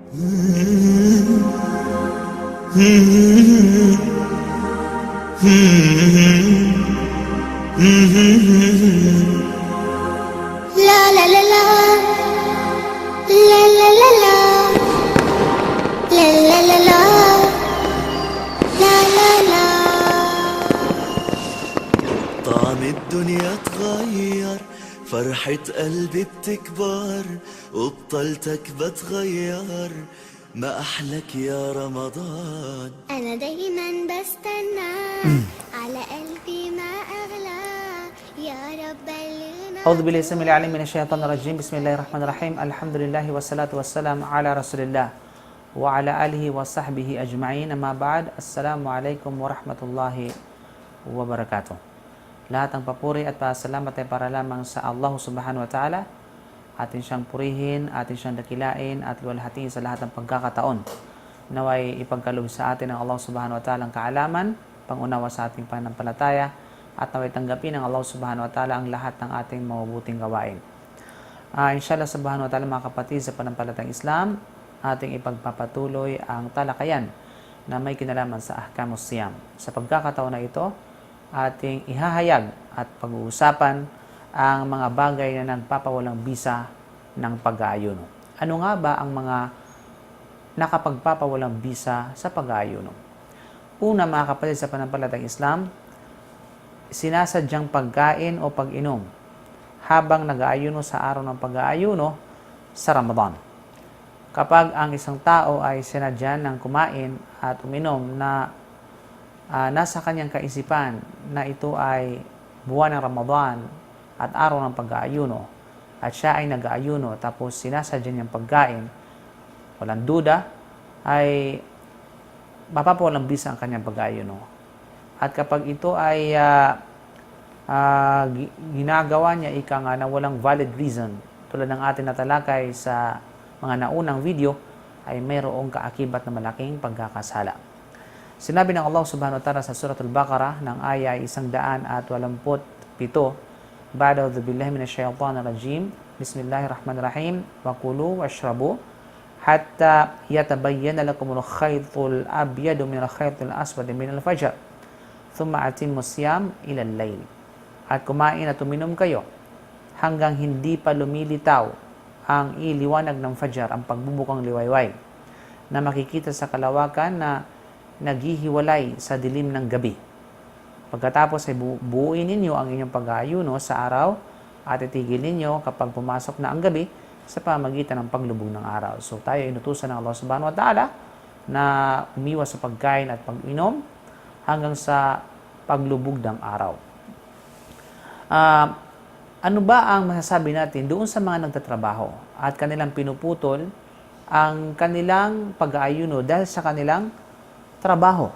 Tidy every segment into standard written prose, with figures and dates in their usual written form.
La la la la, la la la la, la la la la, la la la. طعم الدنيا اتغير، فرحة قلبي بتكبر، وبطلتك بتغير، ما أحلك يا رمضان. أنا دايما بستنى على قلبي ما أغلى، يا رب بلغنا. أعوذ بالله السميع العليم من الشيطان الرجيم. بسم الله الرحمن الرحيم. الحمد لله والصلاة والسلام على رسول الله وعلى آله وصحبه أجمعين. أما بعد, Assalamu alaikum warahmatullahi wabarakatuh. Lahat ng papuri at pasalamat ay para lamang sa Allah subhanahu wa ta'ala. Atin siyang purihin, atin siyang dakilain at luwalhatiin sa lahat ng pagkakataon. Naway ipagkaloob sa atin ng Allah subhanahu wa ta'ala ang kaalaman, pangunawa sa ating pananampalataya, at naway tanggapin ng Allah subhanahu wa ta'ala ang lahat ng ating mabubuting gawain. Inshallah subhanahu wa ta'ala, mga kapatid sa panampalatayang Islam, ating ipagpapatuloy ang talakayan na may kinalaman sa ahkamus siyam. Sa pagkakataon na ito, ating ihahayag at pag-uusapan ang mga bagay na nagpapawalang bisa ng pag-aayuno. Ano nga ba ang mga nakapagpapawalang bisa sa pag-aayuno? Una, mga kapatid sa panampalatayang Islam, sinasadyang pagkain o pag-inom habang nag-aayuno sa araw ng pag-aayuno sa Ramadan. Kapag ang isang tao ay sinadyan ng kumain at uminom na nasa kanyang kaisipan na ito ay buwan ng Ramadan at araw ng pag-aayuno at siya ay nag-aayuno tapos sinasadya niyang pagkain, walang duda ay mapapawalang bisa ang kanyang pag-aayuno. At kapag ito ay ginagawa niya ika nga na walang valid reason, tulad ng ating natalakay sa mga naunang video, ay mayroong kaakibat na malaking pagkakasala. Sinabi ng Allah subhanahu wa ta'ala sa Suratul Baqarah ng aya 187, Ba'da billahi minash shaitanir rajim, Bismillahirrahmanirrahim, wa kulu washrabu hatta yatabayyana lakumul khaytul abyadu minal khaytil aswadi minal fajr, thumma atimmus siyam ila al-layl. At kumain at uminom kayo hanggang hindi pa lumilitaw ang iliwanag ng fajar, ang pagbubukang liwayway, na makikita sa kalawakan na naghihiwalay sa dilim ng gabi. Pagkatapos ay buuin ninyo ang inyong pag-aayuno sa araw at itigil ninyo kapag pumasok na ang gabi sa pamagitan ng paglubog ng araw. So tayo inutusan ng Allah subhanahu wa ta'ala na umiwas sa pagkain at pag-inom hanggang sa paglubog ng araw. Ano ba ang masasabi natin doon sa mga nagtatrabaho at kanilang pinuputol ang kanilang pag-aayuno dahil sa kanilang trabaho?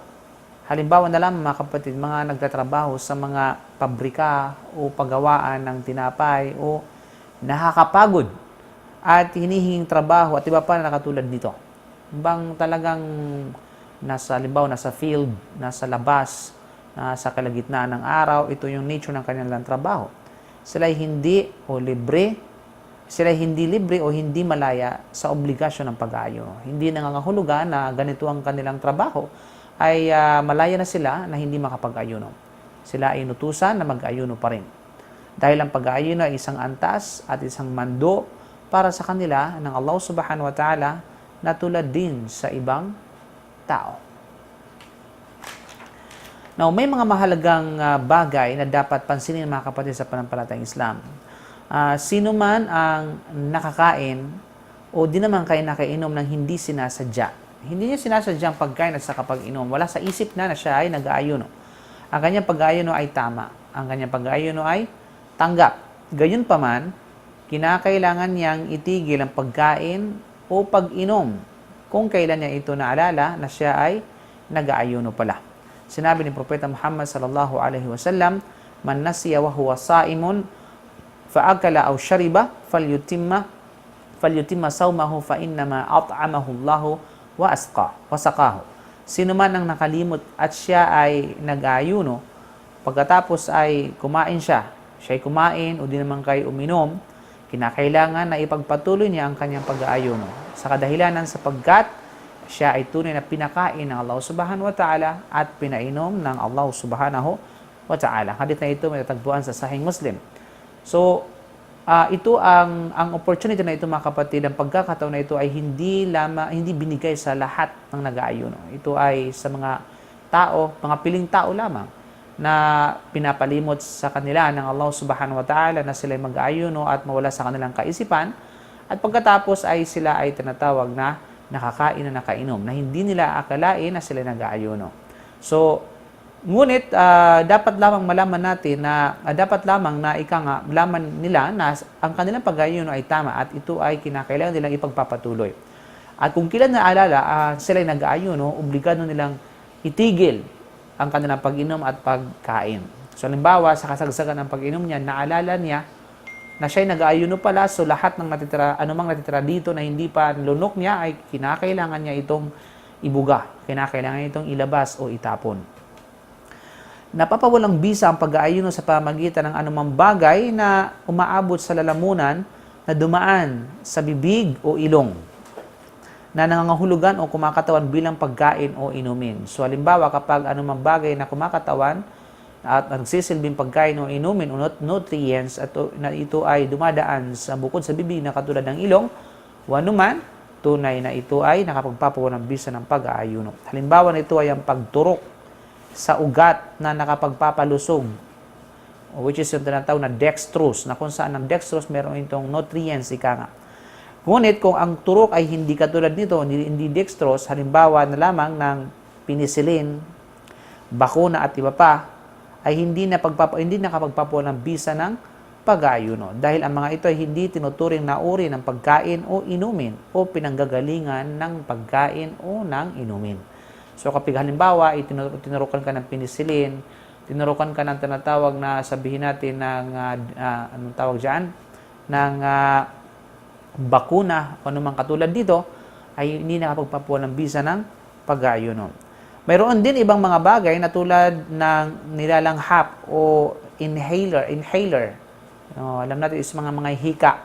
Halimbawa na lang, mga kapatid, mga nagtatrabaho sa mga pabrika o paggawaan ng tinapay o nakakapagod at hinihinging trabaho at iba pa na nakatulad nito. Bang talagang halimbawa nasa field, nasa labas, nasa kalagitnaan ng araw, ito yung nature ng kanilang trabaho. Sila hindi libre o hindi malaya sa obligasyon ng pag-aayuno. Hindi nangangahulugan na ganito ang kanilang trabaho ay malaya na sila na hindi makapag-ayuno. Sila ay inutusan na mag-ayuno pa rin. Dahil ang pag-aayuno ay isang antas at isang mando para sa kanila ng Allah subhanahu wa ta'ala na tulad din sa ibang tao. Now, may mga mahalagang bagay na dapat pansinin, mga kapatid sa panampalatayang Islam. Sino man ang nakakain o di naman kayo nakainom ng hindi sinasadya. Hindi niya sinasadya ang pagkain at sa kapag-inom. Wala sa isip na siya ay nag-aayuno. Ang kanyang pag-aayuno ay tama. Ang kanyang pag-aayuno ay tanggap. Gayunpaman, kinakailangan niyang itigil ang pagkain o pag-inom kung kailan niya ito naalala na siya ay nag-aayuno pala. Sinabi ni Propeta Muhammad sallallahu alaihi wasallam, man nasiya wa huwa saimun fa'akala aw shariba falyutimma sawmahu fa innama at'amahu Allahu wa saqahu. Sino man ang nakalimot at siya ay nag-aayuno, pagkatapos ay kumain siya ay kumain o di naman kayo uminom, kinakailangan na ipagpatuloy niya ang kanyang pag-aayuno. sa kadahilanan sapagkat siya ay tunay na pinakain ng Allah subhanahu wa ta'ala at pinainom ng Allah subhanahu wa ta'ala. Hadith na ito may tatagpuan sa Sahih Muslim. So, ito ang opportunity na ito mga kapatid, ang pagkakataon na ito ay hindi binigay sa lahat ng nag-aayuno. Ito ay sa mga tao, mga piling tao lamang na pinapalimot sa kanila ng Allah subhanahu wa ta'ala na sila ay mag-aayuno at mawala sa kanilang kaisipan. At pagkatapos ay sila ay tinatawag na nakakain na nakainom, na hindi nila akalain na sila nag-aayuno. So, ngunit dapat lamang malaman natin na dapat lamang na malaman nila na ang kanilang pag-aayuno ay tama at ito ay kinakailangan nilang ipagpapatuloy. At kung kailan naalala sila ay nag-aayuno, obligado nilang itigil ang kanilang pag-inom at pagkain. So, halimbawa, sa kasagsagan ng pag-inom niya, naalala niya na siya'y nag-aayuno pala, so lahat ng natitira, anumang natitira dito na hindi pa lunok niya ay kinakailangan niya itong ibuga. Kinakailangan itong ilabas o itapon. Napapawalang bisa ang pag-aayuno sa pamagitan ng anumang bagay na umaabot sa lalamunan na dumaan sa bibig o ilong na nangangahulugan o kumakatawan bilang pagkain o inumin. So halimbawa kapag anumang bagay na kumakatawan at nagsisilbing pagkain o inumin o nutrients at na ito ay dumadaan sa bukod sa bibig na katulad ng ilong, o anuman, tunay na ito ay nakapagpapawalang bisa ng pag-aayuno. Halimbawa na ito ay ang pagturok sa ugat na nakapagpapalusog, which is yung tinatawag na dextrose, na kung saan ang dextrose meron itong nutrients, ika nga. Ngunit kung ang turok ay hindi katulad nito, hindi dextrose, halimbawa na lamang ng penicillin, bakuna at iba pa, ay hindi nakapagpapawalang bisa ng pag-aayuno. Dahil ang mga ito ay hindi tinuturing na uri ng pagkain o inumin o pinanggagalingan ng pagkain o ng inumin. So kapag halimbawa, tinurukan ka ng penicillin, tinurukan ka ng tinatawag na sabihin natin ng, anong tawag dyan, ng bakuna o anumang katulad dito, ay hindi nakapagpapawalang bisa ng pag-aayuno. Mayroon din ibang mga bagay na tulad ng nilalanghap o inhaler. Alam natin is mga hika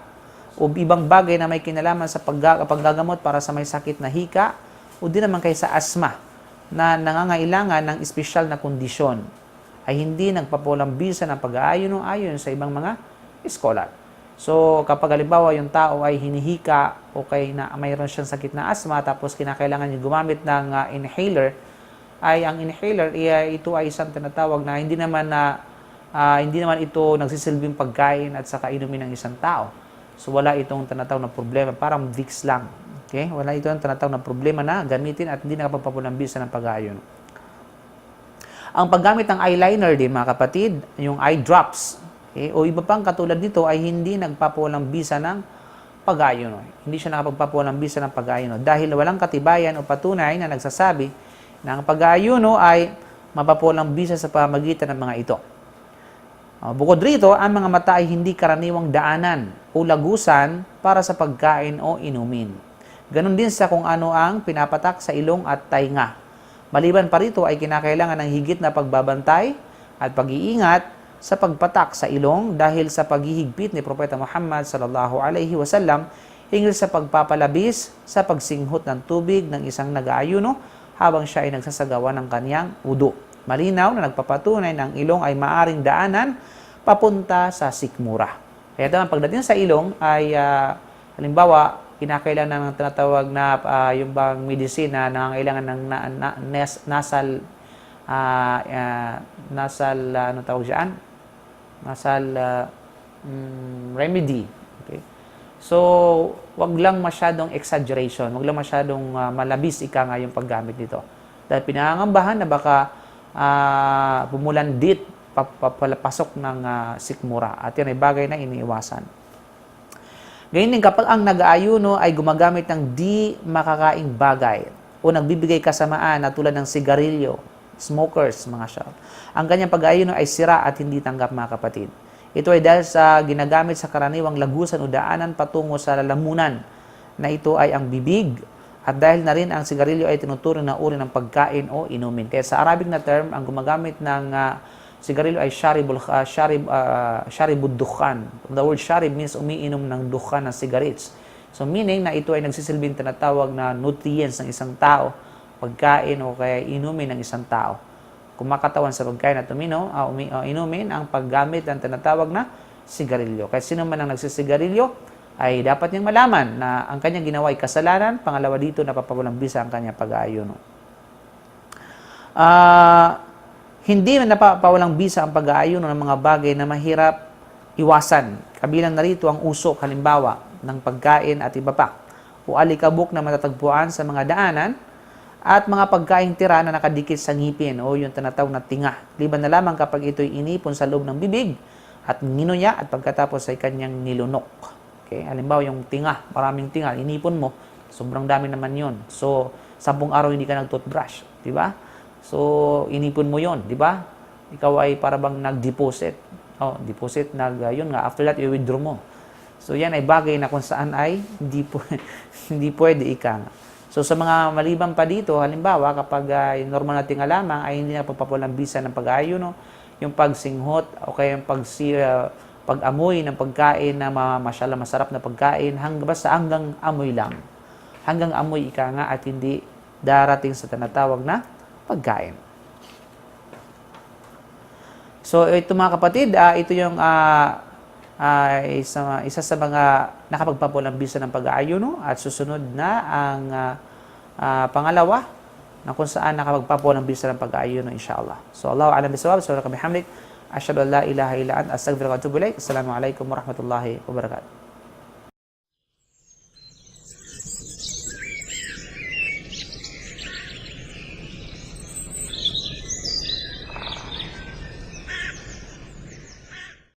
o ibang bagay na may kinalaman sa paggagamot para sa may sakit na hika o di naman kay sa asma na nangangailangan ng espesyal na kondisyon ay hindi nagpapawalang bisa ng pag-aayuno ayon sa ibang mga scholar. So kapag halimbawa yung tao ay hinihika o mayroon siyang sakit na asma tapos kinakailangan niya gumamit ng inhaler, ay ang inhaler ito ay isang tinatawag na hindi naman ito nagsisilbing pagkain at saka inumin ng isang tao. So wala itong tinatawag na problema, parang Vicks lang. Okay? Wala itong tinatawag na problema na gamitin at hindi nakapagpapawalang bisa ng pag-aayuno. Ang paggamit ng eyeliner din mga kapatid, yung eye drops, okay, o iba pang katulad nito ay hindi nagpapawalang bisa ng pag-aayuno. Hindi siya nakapagpapawalang bisa ng pag-aayuno dahil walang katibayan o patunay na nagsasabi na ang pag-aayuno ay mapapawalang bisa sa pamagitan ng mga ito. Bukod rito, ang mga mata ay hindi karaniwang daanan o lagusan para sa pagkain o inumin. Ganon din sa kung ano ang pinapatak sa ilong at tainga. Maliban pa rito ay kinakailangan ng higit na pagbabantay at pag-iingat sa pagpatak sa ilong dahil sa paghihigpit ni Propeta Muhammad sallallahu alaihi wasallam hinggil sa pagpapalabis sa pagsinghot ng tubig ng isang nag-aayuno habang siya ay nagsasagawa ng kaniyang wudu. Malinaw na nagpapatunay na ang ilong ay maaring daanan papunta sa sikmura. Kaya naman pagdating sa ilong ay halimbawa kinakailangan ng tinatawag na yung bang medisina na nangangailangan ng nasal remedy. Okay? So, wag lang masyadong exaggeration, wag lang masyadong malabis yung paggamit nito. Dahil pinangangambahan na baka bumulandit papasok ng sikmura at yan ay bagay na iniiwasan. Ganyan din kapag ang nag-aayuno ay gumagamit ng di makakaing bagay o nagbibigay kasamaan na tulad ng sigarilyo, smokers, mga shop. Ang kanyang pag-aayuno ay sira at hindi tanggap mga kapatid. Ito ay dahil sa ginagamit sa karaniwang lagusan o daanan patungo sa lalamunan na ito ay ang bibig at dahil na rin ang sigarilyo ay tinuturing na uri ng pagkain o inumin. Kaya sa Arabic na term, ang gumagamit ng sigarilyo ay sharibud dukhan. The word sharib means umiinom ng dukhan ng cigarettes. So meaning na ito ay nagsisilbing tinatawag na nutrients ng isang tao, pagkain o kaya inumin ng isang tao. Kumakatawan sa pagkain at inumin ang paggamit ng tinatawag na sigarilyo. Kaya sino man ang nagsisigarilyo ay dapat niyang malaman na ang kanyang ginawa ay kasalanan. Pangalawa dito, napapawalang bisa ang kanyang pag-aayuno. Hindi napapawalang bisa ang pag-aayuno ng mga bagay na mahirap iwasan. Kabilang narito ang usok, halimbawa, ng pagkain at iba pa, o alikabok na matatagpuan sa mga daanan, at mga pagkaing tira na nakadikit sa ngipin o yung tinatawag na tinga. Liban na lamang kapag ito'y inipon sa loob ng bibig at nginuya at pagkatapos ay kanyang nilunok. Okay? Halimbawa yung tinga, maraming tinga, inipon mo, sobrang dami naman yun. So, 10 araw hindi ka nag-toothbrush, di ba? So, inipon mo yon, di ba? Ikaw ay parabang nag-deposit. Deposit, yun nga, after that, i-withdraw mo. So, yan ay bagay na kung saan ay hindi pwede ika nga. So, sa mga maliban pa dito, halimbawa, kapag normal na tinga lamang, ay hindi na papawalang bisa ng pag-aayuno, yung pagsinghot, o kaya yung pag-amoy ng pagkain na masarap na pagkain, basta hanggang amoy lang. Hanggang amoy ika nga at hindi darating sa tinatawag na pagkain. So, ito mga kapatid, ito yung isa sa mga nakapagpapawalang bisa ng pag-aayuno, at susunod na ang pangalawa na kung saan nakapagpapawalang bisa ng pag-aayuno, inshallah. So, Allahu a'lam bisawab. Subhanaka bihamdik, asyhadu an la ilaha illa anta, astaghfiruka wa atubu ilaik. Assalamu alaikum warahmatullahi wabarakatuh.